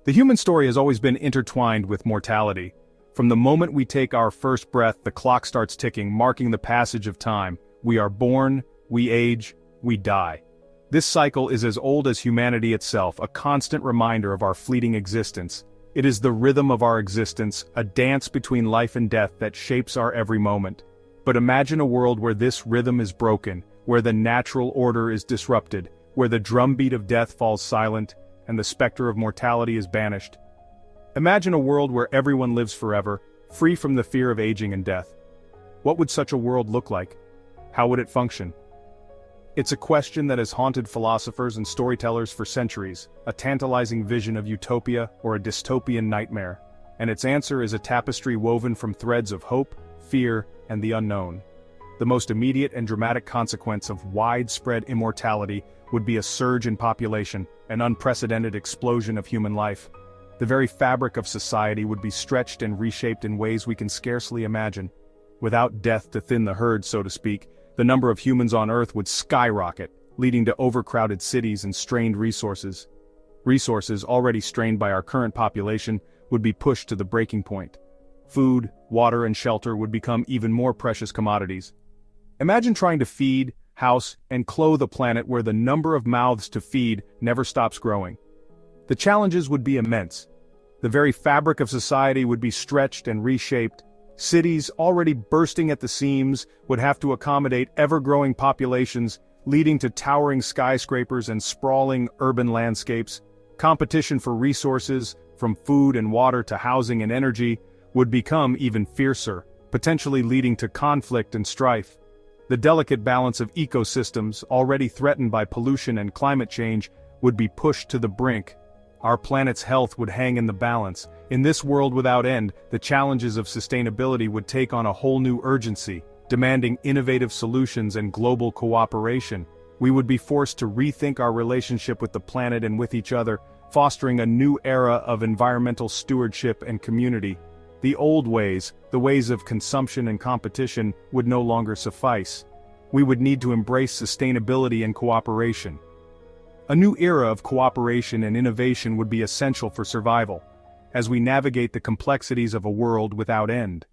The human story has always been intertwined with mortality. From the moment we take our first breath, the clock starts ticking, marking the passage of time. We are born, we age, we die. This cycle is as old as humanity itself, a constant reminder of our fleeting existence. It is the rhythm of our existence, a dance between life and death that shapes our every moment. But imagine a world where this rhythm is broken, where the natural order is disrupted, where the drumbeat of death falls silent, and the specter of mortality is banished. Imagine a world where everyone lives forever, free from the fear of aging and death. What would such a world look like? How would it function? It's a question that has haunted philosophers and storytellers for centuries, a tantalizing vision of utopia or a dystopian nightmare. And its answer is a tapestry woven from threads of hope, fear, and the unknown. The most immediate and dramatic consequence of widespread immortality would be a surge in population, an unprecedented explosion of human life. The very fabric of society would be stretched and reshaped in ways we can scarcely imagine. Without death to thin the herd, so to speak, the number of humans on Earth would skyrocket, leading to overcrowded cities and strained resources. Resources already strained by our current population would be pushed to the breaking point. Food, water, and shelter would become even more precious commodities. Imagine trying to feed, house, and clothe a planet where the number of mouths to feed never stops growing. The challenges would be immense. The very fabric of society would be stretched and reshaped. Cities, already bursting at the seams, would have to accommodate ever-growing populations, leading to towering skyscrapers and sprawling urban landscapes. Competition for resources, from food and water to housing and energy, would become even fiercer, potentially leading to conflict and strife. The delicate balance of ecosystems, already threatened by pollution and climate change, would be pushed to the brink. Our planet's health would hang in the balance. In this world without end, the challenges of sustainability would take on a whole new urgency, demanding innovative solutions and global cooperation. We would be forced to rethink our relationship with the planet and with each other, fostering a new era of environmental stewardship and community. The old ways, the ways of consumption and competition, would no longer suffice. We would need to embrace sustainability and cooperation. A new era of cooperation and innovation would be essential for survival, as we navigate the complexities of a world without end.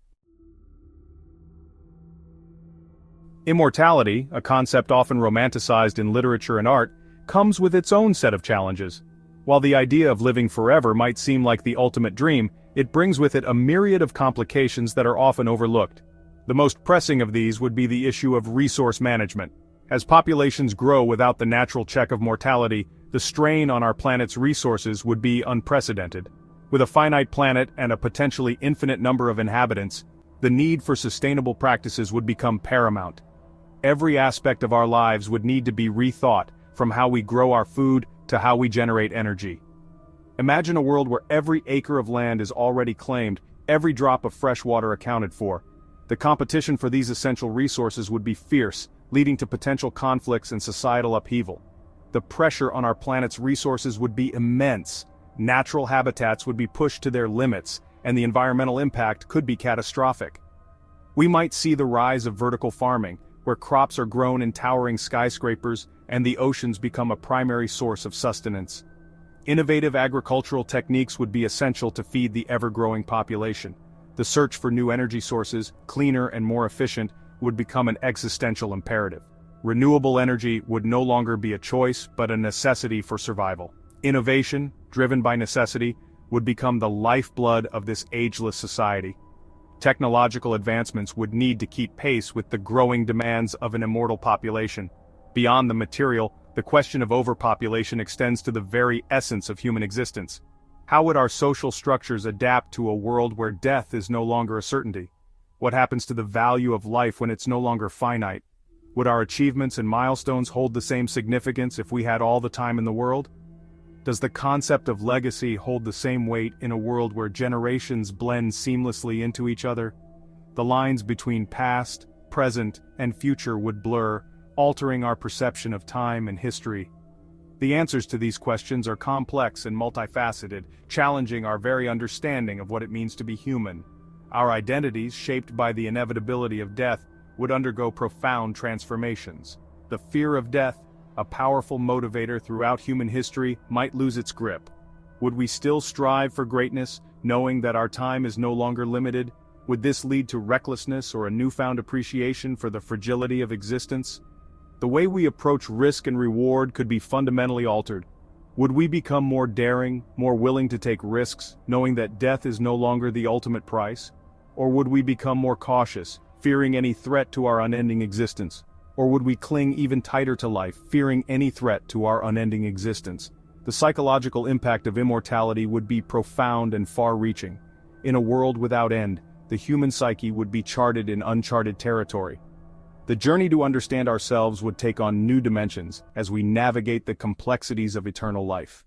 Immortality, a concept often romanticized in literature and art, comes with its own set of challenges. While the idea of living forever might seem like the ultimate dream, it brings with it a myriad of complications that are often overlooked. The most pressing of these would be the issue of resource management. As populations grow without the natural check of mortality, the strain on our planet's resources would be unprecedented. With a finite planet and a potentially infinite number of inhabitants, the need for sustainable practices would become paramount. Every aspect of our lives would need to be rethought, from how we grow our food to how we generate energy. Imagine a world where every acre of land is already claimed, every drop of fresh water accounted for. The competition for these essential resources would be fierce, leading to potential conflicts and societal upheaval. The pressure on our planet's resources would be immense. Natural habitats would be pushed to their limits, and the environmental impact could be catastrophic. We might see the rise of vertical farming, where crops are grown in towering skyscrapers and the oceans become a primary source of sustenance. Innovative agricultural techniques would be essential to feed the ever-growing population. The search for new energy sources, cleaner and more efficient, would become an existential imperative. Renewable energy would no longer be a choice but a necessity for survival. Innovation, driven by necessity, would become the lifeblood of this ageless society. Technological advancements would need to keep pace with the growing demands of an immortal population. Beyond the material, the question of overpopulation extends to the very essence of human existence. How would our social structures adapt to a world where death is no longer a certainty? What happens to the value of life when it's no longer finite? Would our achievements and milestones hold the same significance if we had all the time in the world? Does the concept of legacy hold the same weight in a world where generations blend seamlessly into each other? The lines between past, present, and future would blur, altering our perception of time and history. The answers to these questions are complex and multifaceted, challenging our very understanding of what it means to be human. Our identities, shaped by the inevitability of death, would undergo profound transformations. The fear of death, a powerful motivator throughout human history, might lose its grip. Would we still strive for greatness, knowing that our time is no longer limited? Would this lead to recklessness or a newfound appreciation for the fragility of existence? The way we approach risk and reward could be fundamentally altered. Would we become more daring, more willing to take risks, knowing that death is no longer the ultimate price? Or would we become more cautious, fearing any threat to our unending existence? Or would we cling even tighter to life, fearing any threat to our unending existence? The psychological impact of immortality would be profound and far-reaching. In a world without end, the human psyche would be charted in uncharted territory. The journey to understand ourselves would take on new dimensions as we navigate the complexities of eternal life.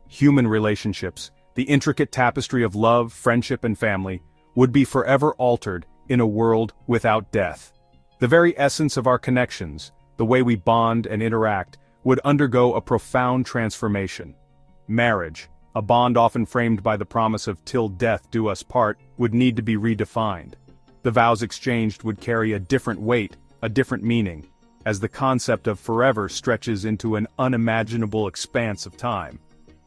Human relationships, the intricate tapestry of love, friendship, and family, would be forever altered in a world without death. The very essence of our connections, the way we bond and interact, would undergo a profound transformation. Marriage, a bond often framed by the promise of "till death do us part," would need to be redefined. The vows exchanged would carry a different weight, a different meaning, as the concept of forever stretches into an unimaginable expanse of time.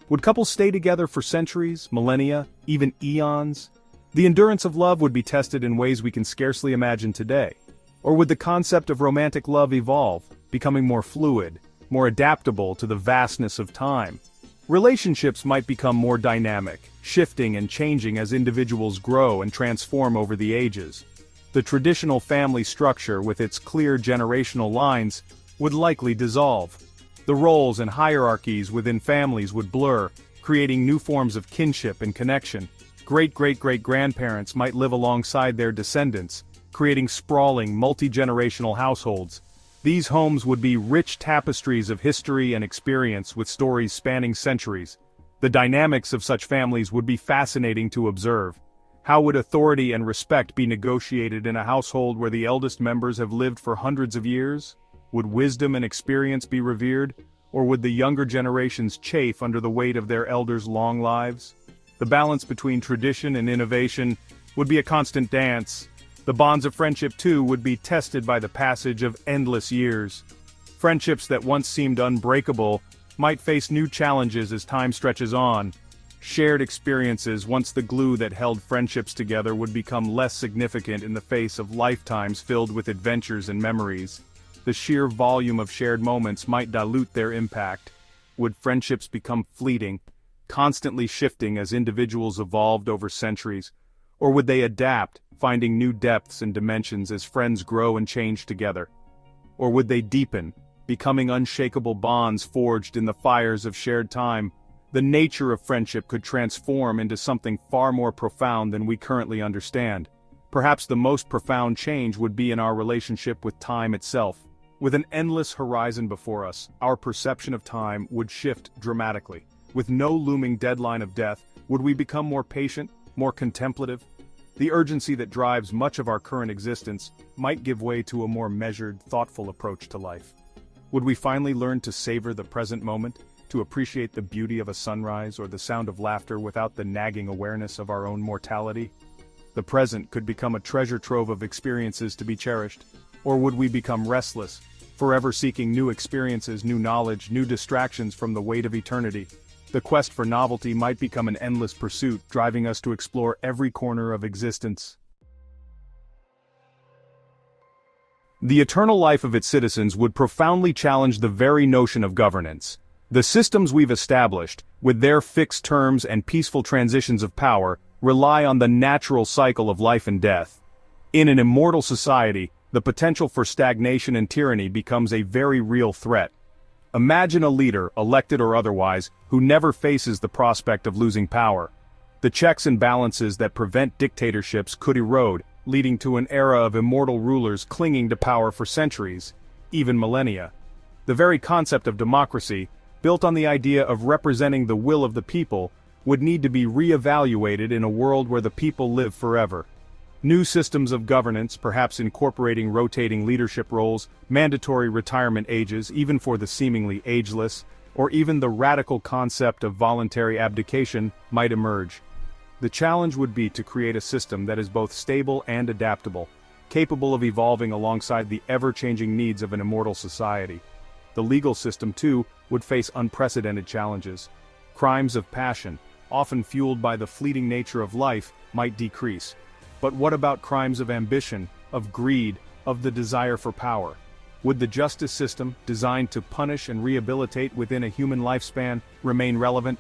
Would couples stay together for centuries, millennia, even eons? The endurance of love would be tested in ways we can scarcely imagine today. Or would the concept of romantic love evolve, becoming more fluid, more adaptable to the vastness of time? Relationships might become more dynamic, shifting and changing as individuals grow and transform over the ages. The traditional family structure with its clear generational lines would likely dissolve. The roles and hierarchies within families would blur, creating new forms of kinship and connection. Great-great-great-grandparents might live alongside their descendants, creating sprawling, multi-generational households. These homes would be rich tapestries of history and experience with stories spanning centuries. The dynamics of such families would be fascinating to observe. How would authority and respect be negotiated in a household where the eldest members have lived for hundreds of years? Would wisdom and experience be revered, or would the younger generations chafe under the weight of their elders' long lives? The balance between tradition and innovation would be a constant dance. The bonds of friendship, too, would be tested by the passage of endless years. Friendships that once seemed unbreakable might face new challenges as time stretches on. Shared experiences, once the glue that held friendships together, would become less significant in the face of lifetimes filled with adventures and memories. The sheer volume of shared moments might dilute their impact. Would friendships become fleeting, constantly shifting as individuals evolved over centuries? Or would they adapt, finding new depths and dimensions as friends grow and change together? Or would they deepen, becoming unshakable bonds forged in the fires of shared time? The nature of friendship could transform into something far more profound than we currently understand. Perhaps the most profound change would be in our relationship with time itself. With an endless horizon before us, our perception of time would shift dramatically. With no looming deadline of death, would we become more patient, more contemplative? The urgency that drives much of our current existence might give way to a more measured, thoughtful approach to life. Would we finally learn to savor the present moment, to appreciate the beauty of a sunrise or the sound of laughter without the nagging awareness of our own mortality? The present could become a treasure trove of experiences to be cherished. Or would we become restless, forever seeking new experiences, new knowledge, new distractions from the weight of eternity? The quest for novelty might become an endless pursuit, driving us to explore every corner of existence. The eternal life of its citizens would profoundly challenge the very notion of governance. The systems we've established, with their fixed terms and peaceful transitions of power, rely on the natural cycle of life and death. In an immortal society, the potential for stagnation and tyranny becomes a very real threat. Imagine a leader, elected or otherwise, who never faces the prospect of losing power. The checks and balances that prevent dictatorships could erode, leading to an era of immortal rulers clinging to power for centuries, even millennia. The very concept of democracy, built on the idea of representing the will of the people, would need to be re-evaluated in a world where the people live forever. New systems of governance, perhaps incorporating rotating leadership roles, mandatory retirement ages even for the seemingly ageless, or even the radical concept of voluntary abdication, might emerge. The challenge would be to create a system that is both stable and adaptable, capable of evolving alongside the ever-changing needs of an immortal society. The legal system, too, would face unprecedented challenges. Crimes of passion, often fueled by the fleeting nature of life, might decrease. But what about crimes of ambition, of greed, of the desire for power? Would the justice system, designed to punish and rehabilitate within a human lifespan, remain relevant?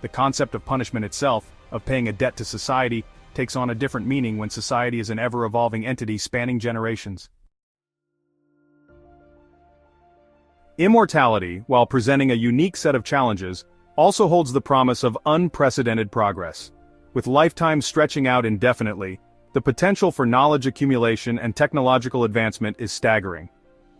The concept of punishment itself, of paying a debt to society, takes on a different meaning when society is an ever-evolving entity spanning generations. Immortality, while presenting a unique set of challenges, also holds the promise of unprecedented progress. With lifetimes stretching out indefinitely, the potential for knowledge accumulation and technological advancement is staggering.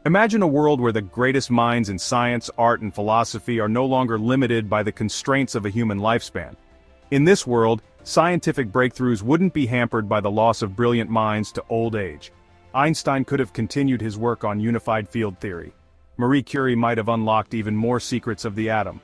Imagine a world where the greatest minds in science, art, and philosophy are no longer limited by the constraints of a human lifespan. In this world, scientific breakthroughs wouldn't be hampered by the loss of brilliant minds to old age. Einstein could have continued his work on unified field theory. Marie Curie might have unlocked even more secrets of the atom.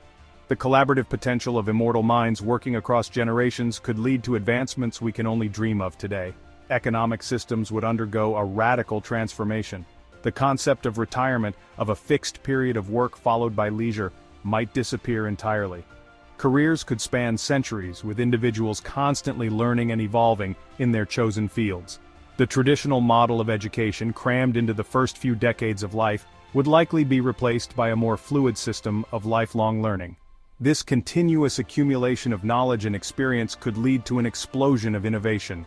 The collaborative potential of immortal minds working across generations could lead to advancements we can only dream of today. Economic systems would undergo a radical transformation. The concept of retirement, of a fixed period of work followed by leisure, might disappear entirely. Careers could span centuries, with individuals constantly learning and evolving in their chosen fields. The traditional model of education, crammed into the first few decades of life, would likely be replaced by a more fluid system of lifelong learning. This continuous accumulation of knowledge and experience could lead to an explosion of innovation.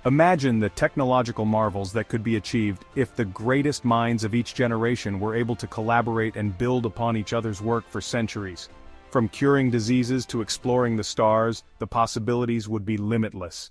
Imagine the technological marvels that could be achieved if the greatest minds of each generation were able to collaborate and build upon each other's work for centuries. From curing diseases to exploring the stars, the possibilities would be limitless.